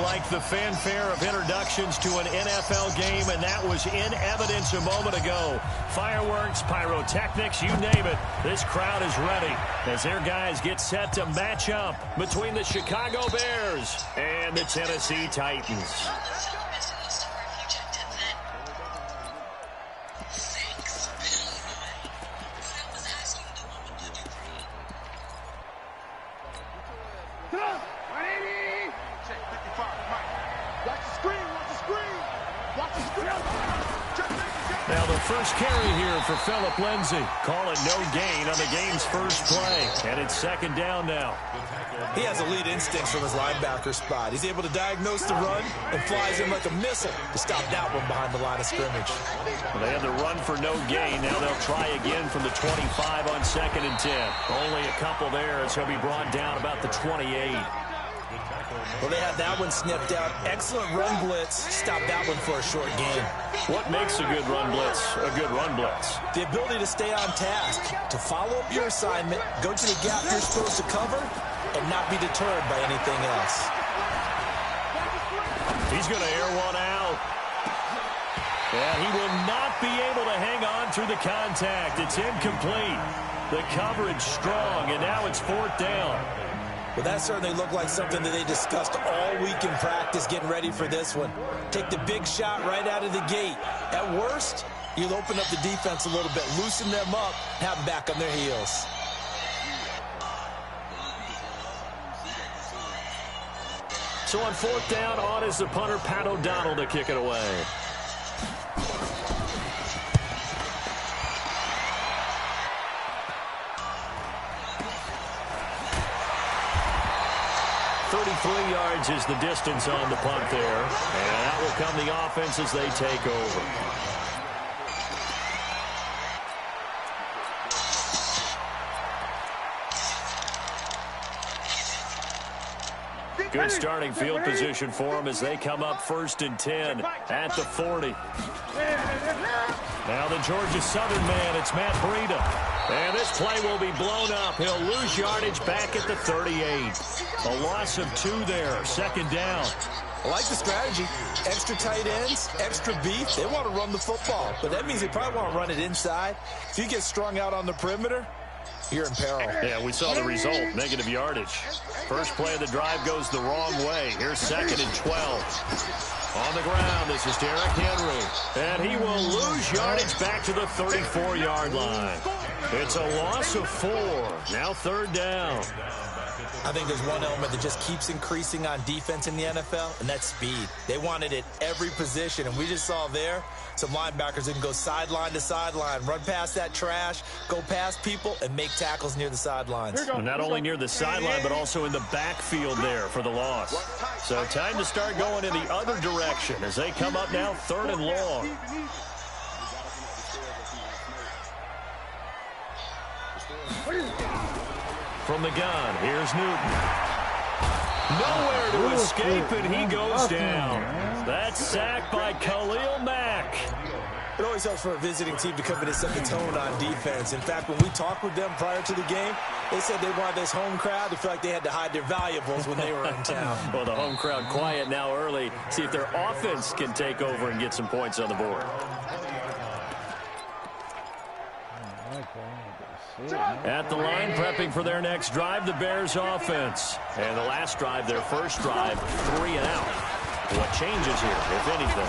like the fanfare of introductions to an NFL game, and that was in evidence a moment ago. Fireworks, pyrotechnics, you name it. This crowd is ready as their guys get set to match up between the Chicago Bears and the Tennessee Titans. Now the first carry here for Phillip Lindsay. Call it no gain on the game's first play. And it's second down now. He has elite instincts from his linebacker spot. He's able to diagnose the run and flies in like a missile to stop that one behind the line of scrimmage. Well, they had the run for no gain. Now they'll try again from the 25 on 2nd and 10. Only a couple there as he'll be brought down about the 28. Well, they had that one snipped out. Excellent run blitz. Stop that one for a short gain. What makes a good run blitz a good run blitz? The ability to stay on task, to follow up your assignment, go to the gap you're supposed to cover, and not be deterred by anything else. He's going to air one out. Yeah, he will not be able to hang on through the contact. It's incomplete. The coverage strong, and now it's 4th down. Well, that certainly looked like something that they discussed all week in practice getting ready for this one. Take the big shot right out of the gate. At worst, you'll open up the defense a little bit, loosen them up, have them back on their heels. So on 4th down, on is the punter, Pat O'Donnell, to kick it away. Yards is the distance on the punt there. And out will come the offense as they take over. Good starting field position for them as they come up 1st and 10 at the 40. Now the Georgia Southern man, it's Matt Breida. And this play will be blown up. He'll lose yardage back at the 38. A loss of 2 there, 2nd down. I like the strategy. Extra tight ends, extra beef. They want to run the football, but that means they probably want to run it inside. If you get strung out on the perimeter, you're in peril. Yeah, we saw the result, negative yardage. First play of the drive goes the wrong way. Here's 2nd and 12. On the ground, this is Derrick Henry. And he will lose yardage back to the 34-yard line. It's a loss of 4. Now 3rd down. I think there's one element that just keeps increasing on defense in the NFL, and that's speed. They want it at every position, and we just saw there some linebackers that can go sideline to sideline, run past that trash, go past people, and make tackles near the sidelines. Well, not only near the sideline, but also in the backfield there for the loss. So time to start going in the other direction as they come up now 3rd and long. From the gun, here's Newton. Nowhere to escape, and he goes down. That's sacked by Khalil Mack. It always helps for a visiting team to come in and set the tone on defense. In fact, when we talked with them prior to the game, they said they wanted this home crowd to feel like they had to hide their valuables when they were in town. Well, the home crowd quiet now early. See if their offense can take over and get some points on the board. At the line, prepping for their next drive, the Bears offense. And the last drive, their first drive, 3 and out. What changes here, if anything?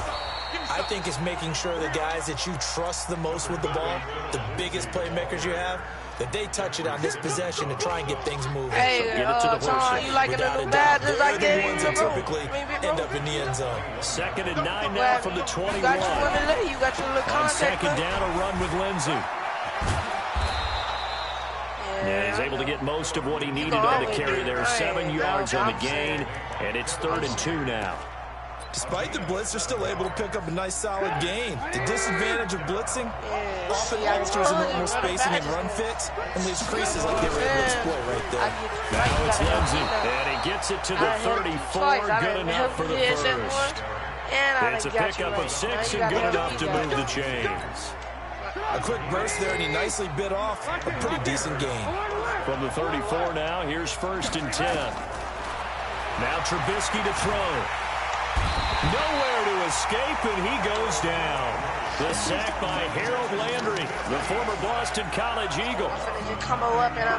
I think it's making sure the guys that you trust the most with the ball, the biggest playmakers you have, that they touch it on this possession to try and get things moving. Hey, so get it to the horse. You like it a little bad? Just like the ones that typically end up in the end zone. 2nd and 9 now from the 21. You got your little On contact. 2nd down, a run with Lindsay. Yeah, he's able to get most of what he needed on the carry there. 7 yards on the gain, and it's 3rd and 2 now. Despite the blitz, they're still able to pick up a nice, solid gain. The disadvantage of blitzing often alters the normal spacing and run fits and leaves creases like they were able to exploit right there. Now it's Lindsay, and he gets it to the 34. Good enough for the first. It's a pickup of 6 and good enough to move the chains. A quick burst there, and he nicely bit off a pretty decent gain. From the 34 now, here's 1st and 10. Now Trubisky to throw. Nowhere to escape, and he goes down. The sack by Harold Landry, the former Boston College Eagle.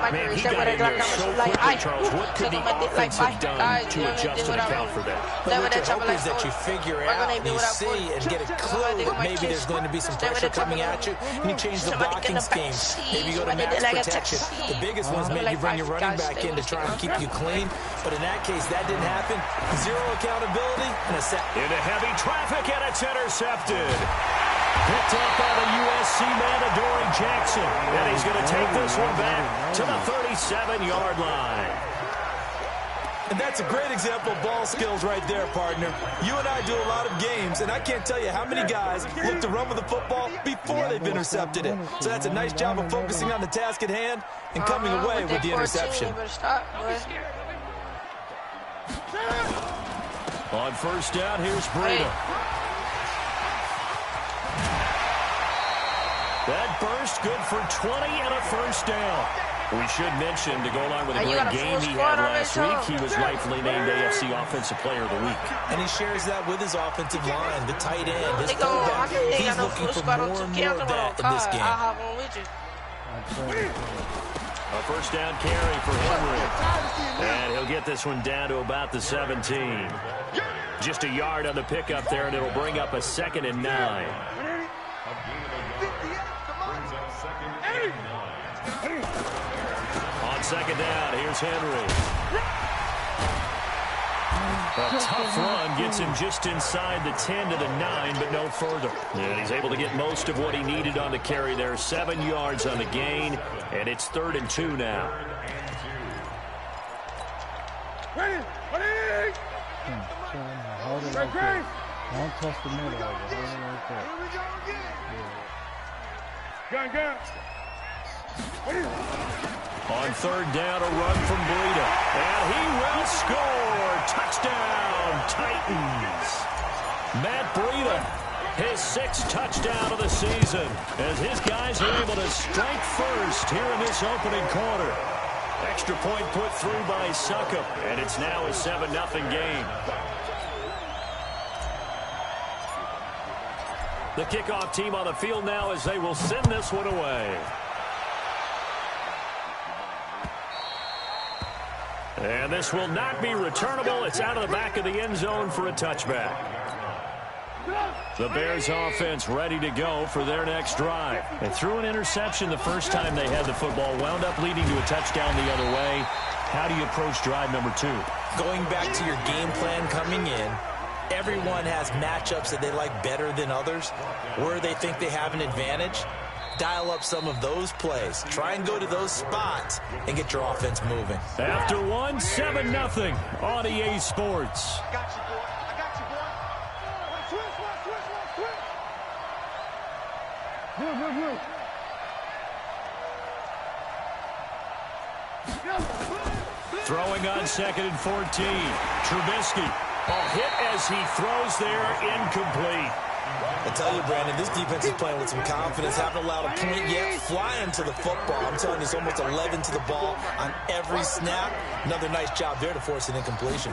Man, he got in there so quickly, Charles. What could the offense have done to adjust to account for that? But what you hope is that you figure out, and you see, and get a clue that maybe there's going to be some pressure coming at you, and you change the blocking schemes. Maybe you go to max protection. The biggest one's maybe you bring your running back in to try and keep you clean. But in that case, that didn't happen. Zero accountability and a sack. Into heavy traffic, and it's intercepted. Picked up by the USC man, Adoree Jackson. And he's going to take this one back to the 37-yard line. And that's a great example of ball skills right there, partner. You and I do a lot of games, and I can't tell you how many guys look to run with the football before they've intercepted it. So that's a nice job of focusing on the task at hand and coming away with the interception. On first down, here's Breida. That burst good for 20 and a first down. We should mention, to go along with the great game he had last week, he was rightfully named AFC Offensive Player of the Week. And he shares that with his offensive line, the tight end, his fullback. He's looking for more and more of that in this game. A first down carry for Henry. And he'll get this one down to about the 17. Just a yard on the pickup there, and it'll bring up a 2nd and 9. On second down, here's Henry. A tough run gets him just inside the 10 to the 9, but no further. And he's able to get most of what he needed on the carry there. 7 yards on the gain, and it's 3rd and 2 now. Ready! Hold it like that. Don't touch the middle of it. Hold it like that. Here we go again. Gun. On 3rd down, a run from Breida. And he will score. Touchdown, Titans. Matt Breida, his 6th touchdown of the season, as his guys are able to strike first here in this opening quarter. Extra point put through by Succop, and it's now a 7-0 game. The kickoff team on the field now as they will send this one away. And this will not be returnable. It's out of the back of the end zone for a touchback. The Bears offense ready to go for their next drive. They threw an interception the first time they had the football, wound up leading to a touchdown the other way. How do you approach drive number 2? Going back to your game plan coming in, everyone has matchups that they like better than others, where they think they have an advantage. Dial up some of those plays. Try and go to those spots and get your offense moving. After 7-0 on EA Sports. Throwing on 2nd and 14. Trubisky. A hit as he throws there, incomplete. I tell you, Brandon, this defense is playing with some confidence. Haven't allowed a point yet. Flying to the football. I'm telling you, it's almost 11 to the ball on every snap. Another nice job there to force an incompletion.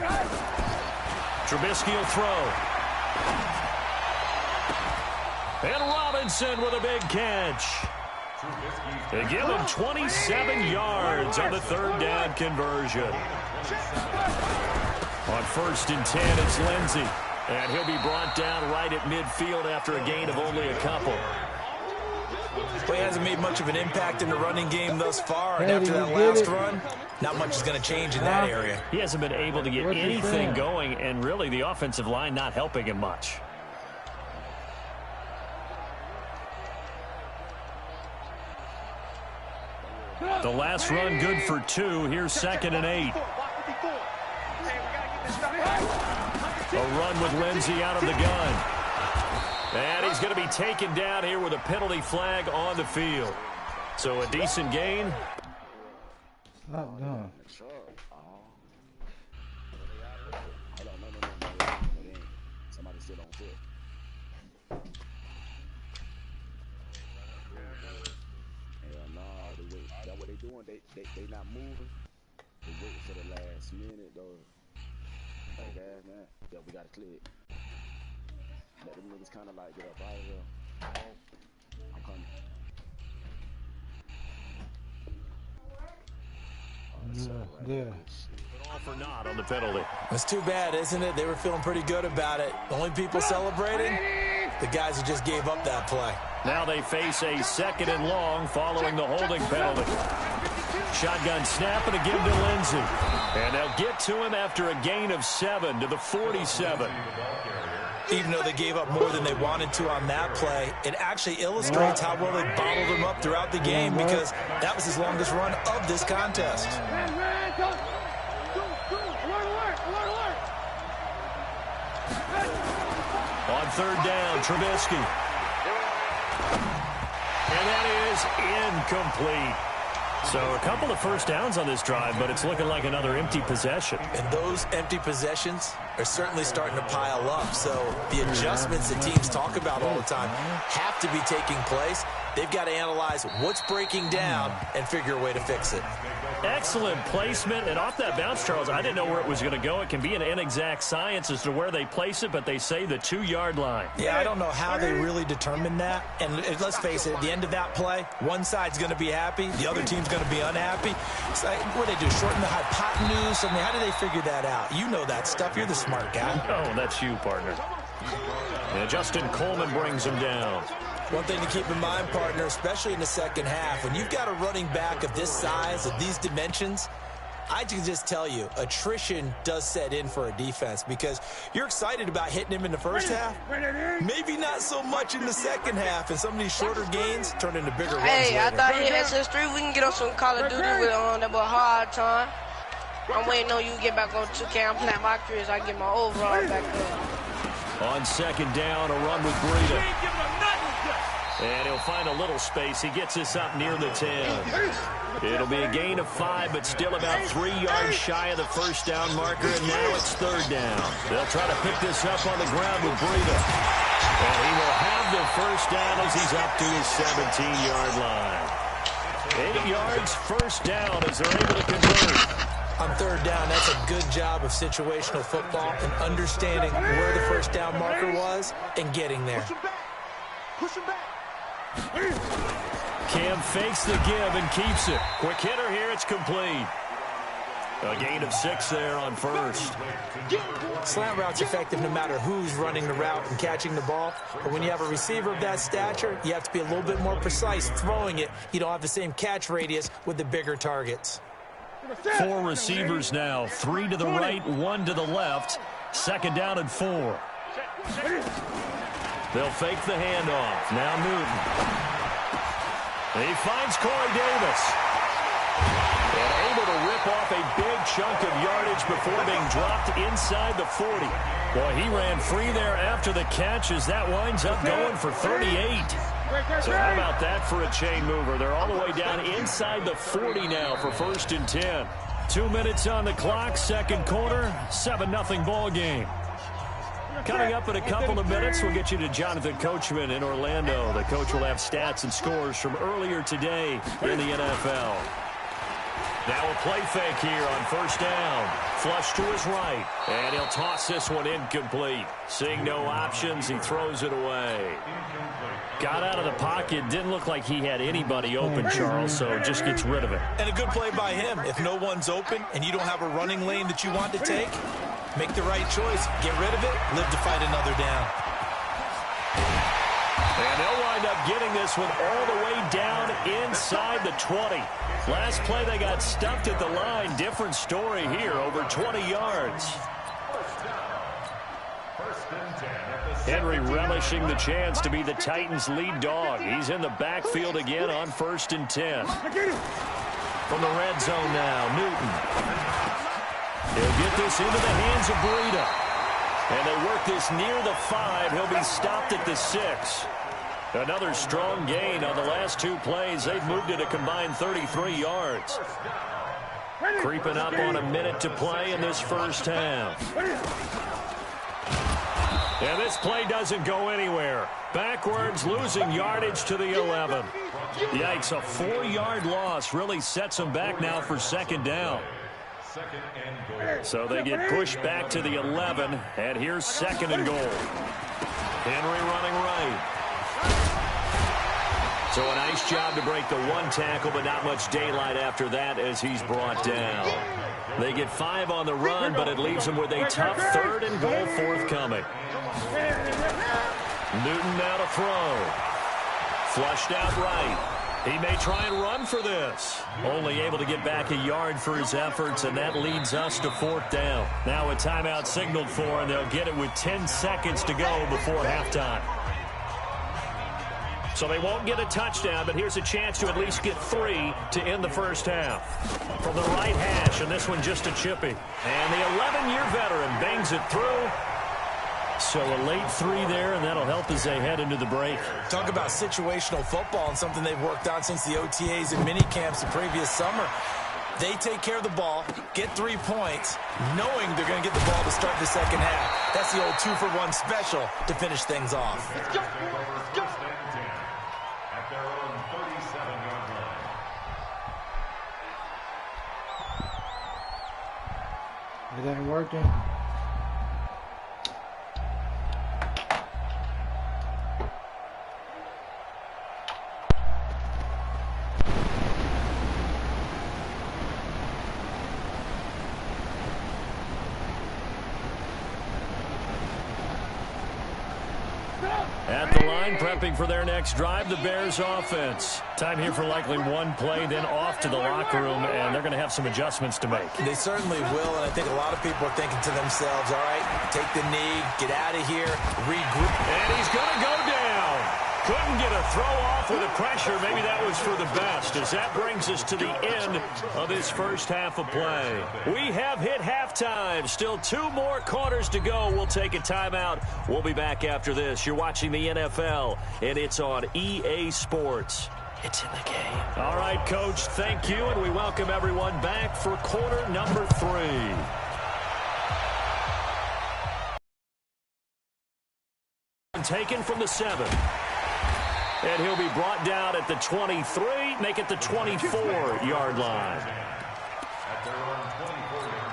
Trubisky will throw. And Robinson with a big catch. They give him 27 yards on the 3rd down conversion. On 1st and 10, it's Lindsey. And he'll be brought down right at midfield after a gain of only a couple. Well, he hasn't made much of an impact in the running game thus far. And after that last run, not much is going to change in that area. He hasn't been able to get anything going, and really the offensive line not helping him much. The last run good for 2. Here's 2nd and 8. A run with Lindsey out of the gun. And he's going to be taken down here with a penalty flag on the field. So a decent gain. Stop doing. They not moving. They waiting for the last minute though. Like that, man. Yeah, we gotta clear it. Let them niggas kind of like get up out of there. I'm coming. Yeah. All for naught on the penalty. It's too bad, isn't it? They were feeling pretty good about it. The only people celebrating, the guys who just gave up that play. Now they face a 2nd and long following the holding penalty. Shotgun snap and a give to Lindsey. And they'll get to him after a gain of 7 to the 47. Even though they gave up more than they wanted to on that play, it actually illustrates how well they bottled him up throughout the game because that was his longest run of this contest. On 3rd down, Trubisky. And that is incomplete. So a couple of first downs on this drive, but it's looking like another empty possession. And those empty possessions are certainly starting to pile up. So the adjustments that teams talk about all the time have to be taking place. They've got to analyze what's breaking down and figure a way to fix it. Excellent placement. And off that bounce, Charles, I didn't know where it was going to go. It can be an inexact science as to where they place it, but they say the 2-yard line. Yeah, I don't know how they really determined that. And let's face it, at the end of that play, one side's going to be happy, the other team's going to be unhappy. It's like, what do they do, shorten the hypotenuse? I mean, how do they figure that out? You know that stuff. You're the smart guy. Oh, that's you, partner. And Justin Coleman brings him down. One thing to keep in mind, partner, especially in the second half, when you've got a running back of this size, of these dimensions, I can just tell you, attrition does set in for a defense because you're excited about hitting him in the first half. Maybe not so much in the second half, and some of these shorter gains turn into bigger runs later. Hey, I thought he had SS3. We can get on some Call of Duty with that boy hard time. I'm waiting on you to get back on 2K. I'm playing my careers. I get my overall back up. On 2nd down, a run with Breida. And he'll find a little space. He gets us up near the 10. It'll be a gain of 5, but still about 3 yards shy of the first down marker, and now it's 3rd down. They'll try to pick this up on the ground with Breida. And he will have the first down as he's up to his 17-yard line. 8 yards, first down as they're able to convert. On 3rd down, that's a good job of situational football and understanding where the first down marker was and getting there. Push him back. Cam fakes the give and keeps it. Quick hitter here, it's complete. A gain of 6 there on 1st. Slant route's effective no matter who's running the route and catching the ball. But when you have a receiver of that stature, you have to be a little bit more precise throwing it. You don't have the same catch radius with the bigger targets. 4 receivers now. 3 to the right, 1 to the left. 2nd down and 4. They'll fake the handoff. Now Newton. He finds Corey Davis. And able to rip off a big chunk of yardage before being dropped inside the 40. Boy, he ran free there after the catch as that winds up going for 38. So how about that for a chain mover? They're all the way down inside the 40 now for 1st and 10. 2 minutes on the clock, 2nd quarter, 7-0 ball game. Coming up in a couple of minutes, we'll get you to Jonathan Coachman in Orlando. The coach will have stats and scores from earlier today in the NFL. Now a play fake here on 1st down. Flush to his right, and he'll toss this one incomplete. Seeing no options, he throws it away. Got out of the pocket, didn't look like he had anybody open, Charles, so just gets rid of it. And a good play by him. If no one's open and you don't have a running lane that you want to take, make the right choice. Get rid of it. Live to fight another down. And they'll wind up getting this one all the way down inside the 20. Last play, they got stuffed at the line. Different story here, over 20 yards. Henry relishing the chance to be the Titans' lead dog. He's in the backfield again on 1st and 10. From the red zone now, Newton. He'll get this into the hands of Breida. And they work this near the 5. He'll be stopped at the 6. Another strong gain on the last 2 plays. They've moved it a combined 33 yards. Creeping up on a minute to play in this first half. And this play doesn't go anywhere. Backwards, losing yardage to the 11. Yikes, a 4-yard loss really sets them back now for 2nd down. So they get pushed back to the 11, and here's 2nd and goal. Henry running right. So a nice job to break the one tackle, but not much daylight after that as he's brought down. They get 5 on the run, but it leaves them with a tough 3rd and goal forthcoming. Newton now to throw. Flushed out right. He may try and run for this. Only able to get back a yard for his efforts, and that leads us to 4th down. Now a timeout signaled for, and they'll get it with 10 seconds to go before halftime. So they won't get a touchdown, but here's a chance to at least get 3 to end the first half. From the right hash, and this one just a chippy. And the 11-year veteran bangs it through. So a late 3 there, and that'll help as they head into the break. Talk about situational football and something they've worked on since the OTAs and mini camps the previous summer. They take care of the ball, get 3 points, knowing they're going to get the ball to start the second half. That's the old 2-for-1 special to finish things off. Let's go. Let's go. At their own 37-yard line. It ain't working. At the line, prepping for their next drive, the Bears offense. Time here for likely one play, then off to the locker room, and they're going to have some adjustments to make. They certainly will, and I think a lot of people are thinking to themselves, all right, take the knee, get out of here, regroup. And he's going to go down. Couldn't get a throw off with the pressure. Maybe that was for the best, as that brings us to the end of this first half of play. We have hit halftime. Still 2 more quarters to go. We'll take a timeout. We'll be back after this. You're watching the NFL, and it's on EA Sports. It's in the game. All right, Coach, thank you, and we welcome everyone back for quarter number 3. Taken from the 7. And he'll be brought down at the 23, make it the 24-yard line. At their own 24-yard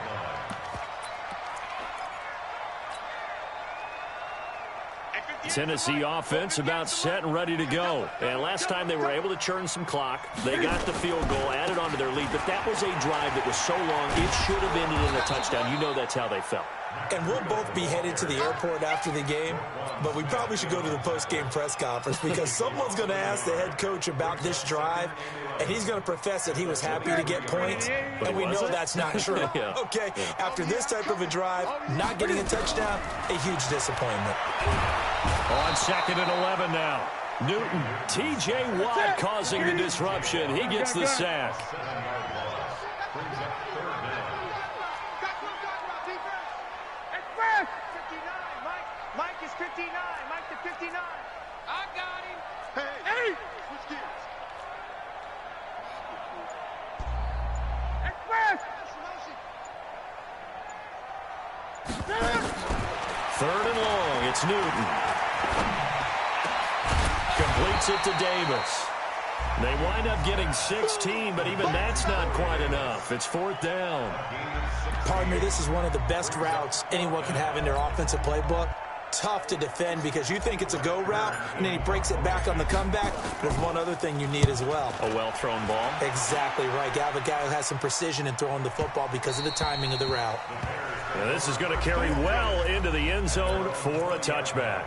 line. Tennessee offense about set and ready to go. And last time they were able to churn some clock. They got the field goal, added onto their lead. But that was a drive that was so long, it should have ended in a touchdown. You know that's how they felt. And we'll both be headed to the airport after the game, but we probably should go to the post-game press conference because someone's going to ask the head coach about this drive, and he's going to profess that he was happy to get points, and we know that's not true. Yeah. Okay, after this type of a drive, not getting a touchdown, a huge disappointment. On 2nd and 11 now. Newton, T.J. Watt causing the disruption. He gets the sack. Mike is 59. Mike to 59. I got him. Hey. Switch gears. Express. 3rd and long. It's Newton. Completes it to Davis. They wind up getting 16, but even that's not quite enough. It's 4th down. Partner, this is one of the best routes anyone can have in their offensive playbook. Tough to defend because you think it's a go route, and then he breaks it back on the comeback. There's one other thing you need as well. A well-thrown ball. Exactly right. You have a guy who has some precision in throwing the football because of the timing of the route. And this is going to carry well into the end zone for a touchback.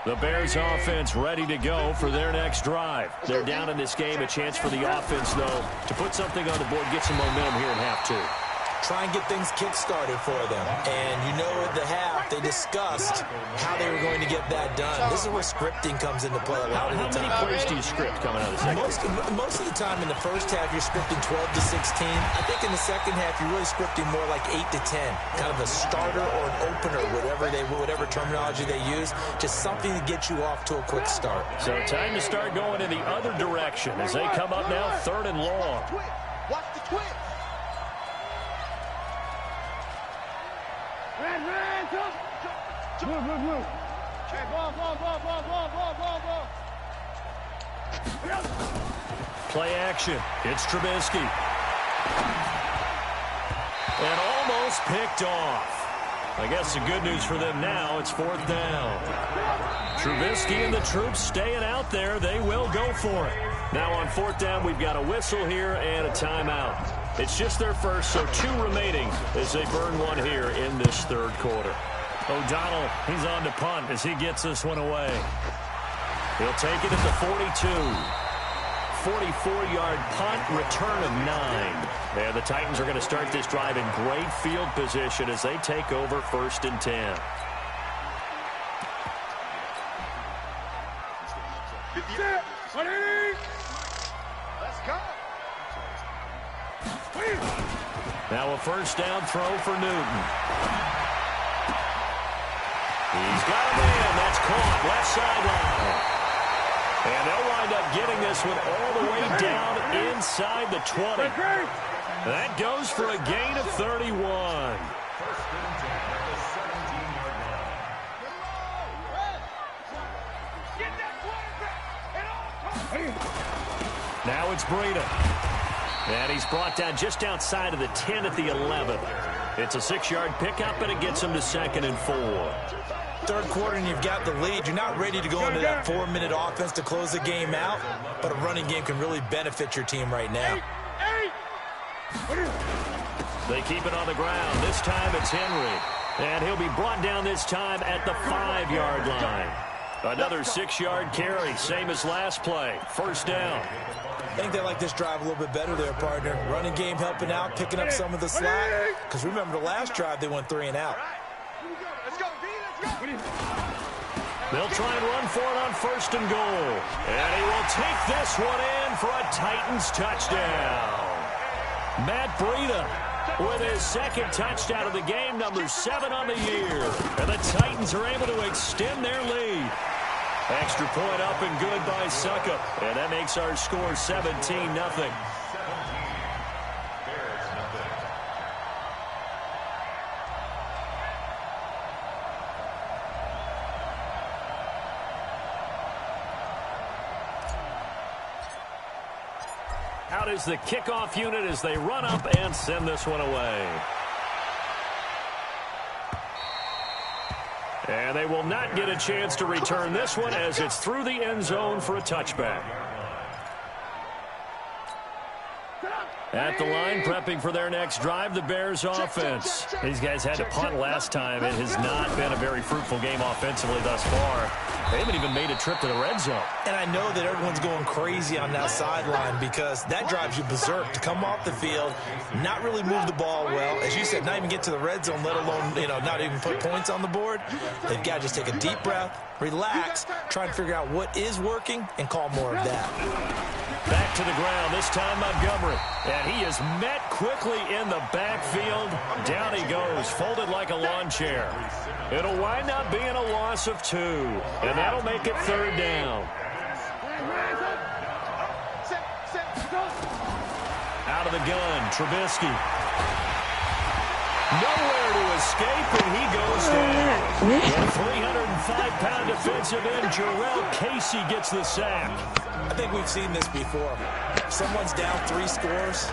The Bears offense ready to go for their next drive. They're down in this game. A chance for the offense, though, to put something on the board, get some momentum here in half 2. Try and get things kick-started for them. And you know at the half, they discussed how they were going to get that done. This is where scripting comes into play a lot of the time. How many plays do you script coming out of the second? Most of the time in the first half, you're scripting 12 to 16. I think in the second half, you're really scripting more like 8 to 10. Kind of a starter or an opener, whatever terminology they use. Just something to get you off to a quick start. So time to start going in the other direction as they come up now 3rd and long. Watch the twitch. Move. Okay, ball. Play action. It's Trubisky. And just picked off. I guess the good news for them now, it's 4th down. Trubisky and the troops staying out there. They will go for it. Now on 4th down, we've got a whistle here and a timeout. It's just their first, so 2 remaining as they burn one here in this 3rd quarter. O'Donnell, he's on to punt as he gets this one away. He'll take it at the 42. 44-yard punt, return of 9. And the Titans are going to start this drive in great field position as they take over 1st and 10. Let's go. Now a 1st down throw for Newton. He's got a man. That's caught. Left sideline. And they'll wind up getting this one all the way down inside the 20. That goes for a gain of 31. 1st and 10 at the 17-yard line. Get that quarterback. Now it's Breida. And he's brought down just outside of the 10 at the 11. It's a 6-yard pickup, and it gets him to 2nd and 4. 3rd quarter and you've got the lead. You're not ready to go into that 4-minute offense to close the game out, but a running game can really benefit your team right now. They keep it on the ground. This time it's Henry. And he'll be brought down this time at the 5-yard line. Another 6-yard carry, same as last play. 1st down. I think they like this drive a little bit better there, partner. Running game helping out, picking up some of the slack. Because remember the last drive, they went 3 and out. Let's go, B, let's go. They'll try and run for it on 1st and goal. And he will take this one in for a Titans touchdown. Matt Breida with his 2nd touchdown of the game, number 7 on the year. And the Titans are able to extend their lead. Extra point up and good by Suckup. And that makes our score 17-0. Out is the kickoff unit as they run up and send this one away. And they will not get a chance to return this one as it's through the end zone for a touchback. At the line, prepping for their next drive, the Bears offense. These guys had to punt last time. It has not been a very fruitful game offensively thus far. They haven't even made a trip to the red zone. And I know that everyone's going crazy on that sideline because that drives you berserk to come off the field, not really move the ball well. As you said, not even get to the red zone, let alone, not even put points on the board. They've got to just take a deep breath, relax, try and figure out what is working, and call more of that. Back to the ground, this time Montgomery. And he is met quickly in the backfield. Down he goes, folded like a lawn chair. It'll wind up being a loss of 2. And that'll make it 3rd down. Out of the gun, Trubisky. Nowhere to escape, and he goes down. The 305-pound defensive end, Jarrell Casey, gets the sack. I think we've seen this before. If someone's down 3 scores,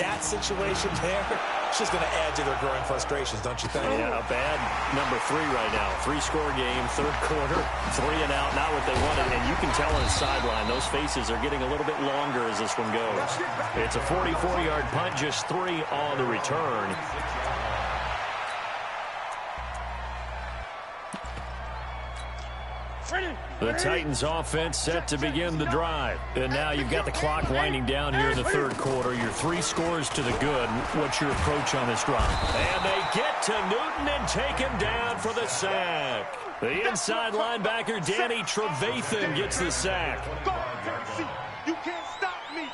that situation there, it's just going to add to their growing frustrations, don't you think? Yeah, a bad number 3 right now. 3-score game, 3rd quarter, 3 and out, not what they wanted. And you can tell on the sideline, those faces are getting a little bit longer as this one goes. It's a 44-yard punt, just 3 on the return. The Titans offense set to begin the drive. And now you've got the clock winding down here in the 3rd quarter. Your 3 scores to the good. What's your approach on this drive? And they get to Newton and take him down for the sack. The inside linebacker, Danny Trevathan, gets the sack. You can't stop me.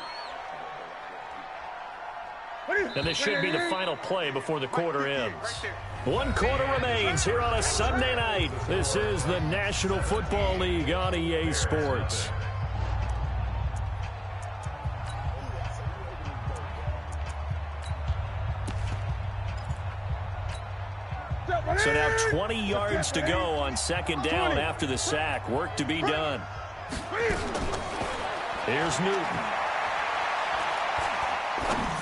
And this should be the final play before the quarter ends. 1 quarter remains here on a Sunday night. This is the National Football League on EA Sports. So now 20 yards to go on 2nd down after the sack. Work to be done. Here's Newton.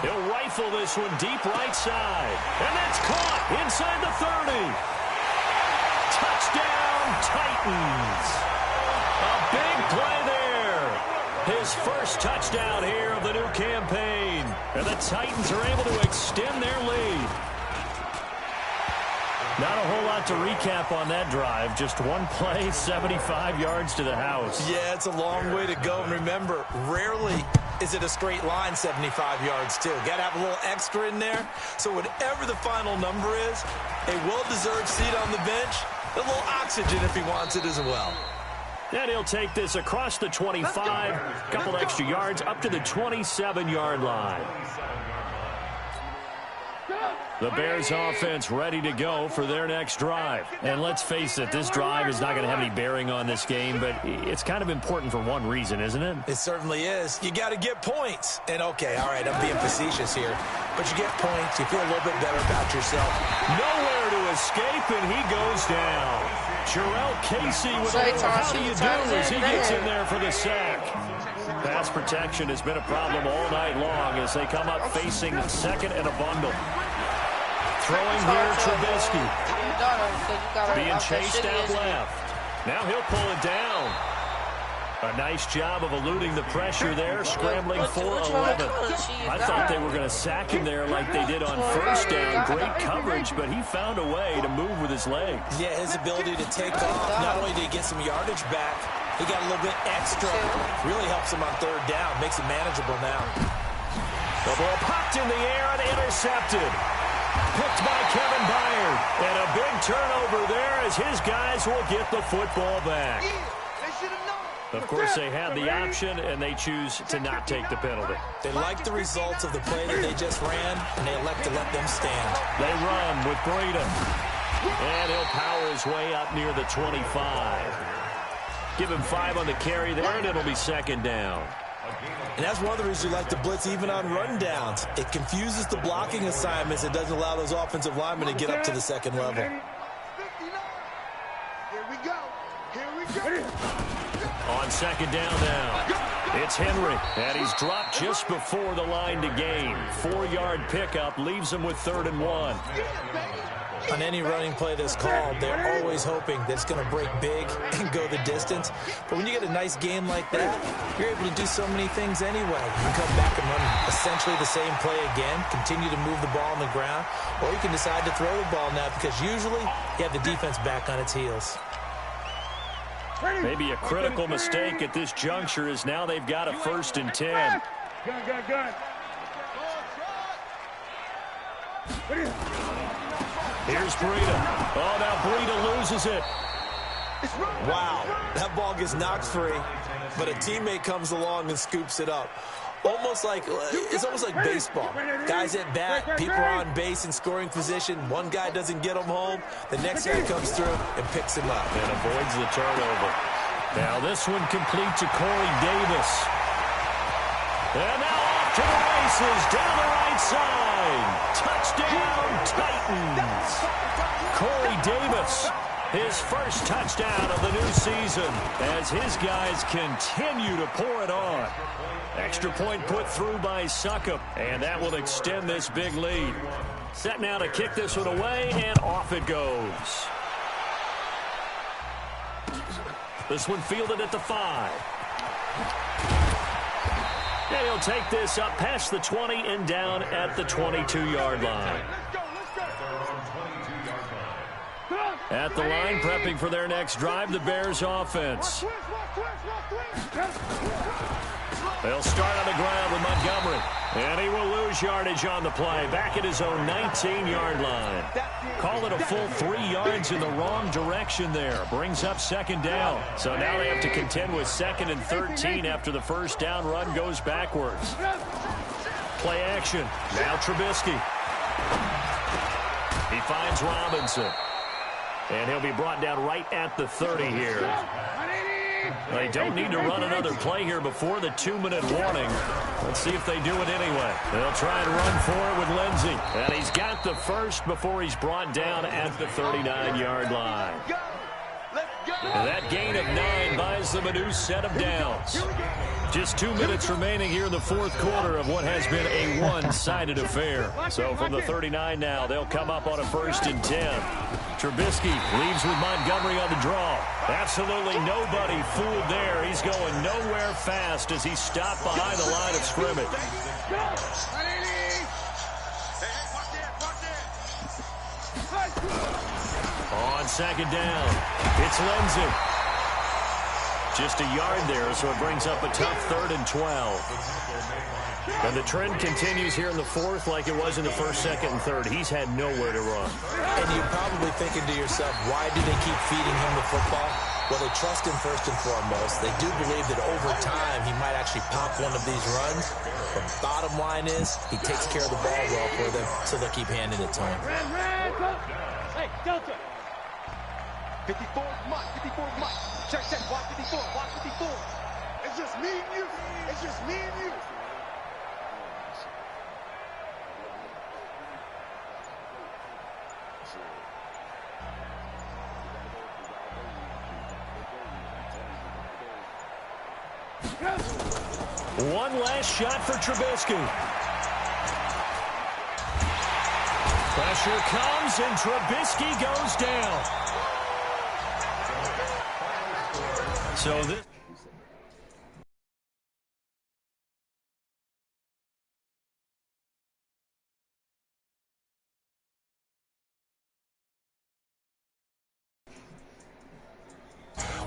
He'll rifle this one deep right side. And that's caught inside the 30. Touchdown, Titans. A big play there. His first touchdown here of the new campaign. And the Titans are able to extend their lead. Not a whole lot to recap on that drive. Just one play, 75 yards to the house. Yeah, it's a long way to go. And remember, rarely is it a straight line 75 yards, too. Got to have a little extra in there. So whatever the final number is, a well-deserved seat on the bench, a little oxygen if he wants it as well. And he'll take this across the 25, a couple extra yards, up to the 27-yard line. The Bears offense ready to go for their next drive. And let's face it, this drive is not going to have any bearing on this game, but it's kind of important for one reason, isn't it? It certainly is. You got to get points. And, okay, all right, I'm being facetious here. But you get points, you feel a little bit better about yourself. Nowhere to escape, and he goes down. Jarrell Casey with a little how do you do as he gets in there for the sack. Pass protection has been a problem all night long as they come up facing second and a bundle. Throwing here, Trubisky. Being chased out left. Now he'll pull it down. A nice job of eluding the pressure there, scrambling for 11. I thought they were going to sack him there like they did on first down. Great coverage, but he found a way to move with his legs. Yeah, his ability to take off, not only did he get some yardage back, he got a little bit extra. Really helps him on third down, makes it manageable now. The ball popped in the air and intercepted. Picked by Kevin Byard. And a big turnover there as his guys will get the football back. Of course, they had the option, and they choose to not take the penalty. They like the results of the play that they just ran, and they elect to let them stand. They run with Breida. And he'll power his way up near the 25. Give him 5 on the carry there, and it'll be second down. And that's one of the reasons you like to blitz even on rundowns. It confuses the blocking assignments. It doesn't allow those offensive linemen to get up to the second level. Here we go. Here we go. On second down now, it's Henry, and he's dropped just before the line to gain. 4-yard pickup leaves him with 3rd and 1. On any running play that's called, they're always hoping that it's going to break big and go the distance. But when you get a nice game like that, you're able to do so many things anyway. You can come back and run essentially the same play again, continue to move the ball on the ground, or you can decide to throw the ball now because usually you have the defense back on its heels. Maybe a critical mistake at this juncture is now they've got a 1st and 10. Gun. Here's Breida. Oh, now Breida loses it. Wow, that ball gets knocked free, but a teammate comes along and scoops it up. It's almost like baseball. Guys at bat, people are on base in scoring position. One guy doesn't get him home. The next guy comes through and picks him up. And avoids the turnover. Now this one complete to Corey Davis. And now off to the races down the right side. Touchdown, Titans. Corey Davis, his first touchdown of the new season as his guys continue to pour it on. Extra point put through by Succop, and that will extend this big lead. Set now to kick this one away, and off it goes. This one fielded at the 5. And he'll take this up past the 20 and down at the 22-yard line. At the line, prepping for their next drive, the Bears offense. They'll start on the ground with Montgomery. And he will lose yardage on the play. Back at his own 19-yard line. Call it a full 3 yards in the wrong direction there. Brings up second down. So now they have to contend with 2nd and 13 after the first down run goes backwards. Play action. Now Trubisky. He finds Robinson. And he'll be brought down right at the 30 here. They don't need to run another play here before the 2-minute warning. Let's see if they do it anyway. They'll try and run for it with Lindsey. And he's got the first before he's brought down at the 39-yard line. Let's go. And that gain of 9 buys them a new set of downs. Just 2 minutes remaining here in the fourth quarter of what has been a one-sided affair. So from the 39 now, they'll come up on a 1st and 10. Trubisky leaves with Montgomery on the draw. Absolutely nobody fooled there. He's going nowhere fast as he's stopped behind the line of scrimmage. On 2nd down, it's Lindsey. Just a yard there, so it brings up a tough 3rd and 12. And the trend continues here in the 4th like it was in the 1st, 2nd, and 3rd. He's had nowhere to run. And you're probably thinking to yourself, why do they keep feeding him the football? Well, they trust him first and foremost. They do believe that over time he might actually pop one of these runs. But bottom line is he takes care of the ball well for them, so they'll keep handing it to him. Hey, Delta. 54 Mike, 54 Mike. Check, watch 54, watch 54. It's just me and you. It's just me and you. One last shot for Trubisky. Pressure comes, and Trubisky goes down. So this...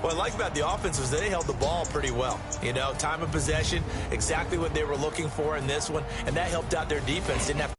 What I like about the offense was they held the ball pretty well. You know, time of possession, exactly what they were looking for in this one, and that helped out their defense. Didn't have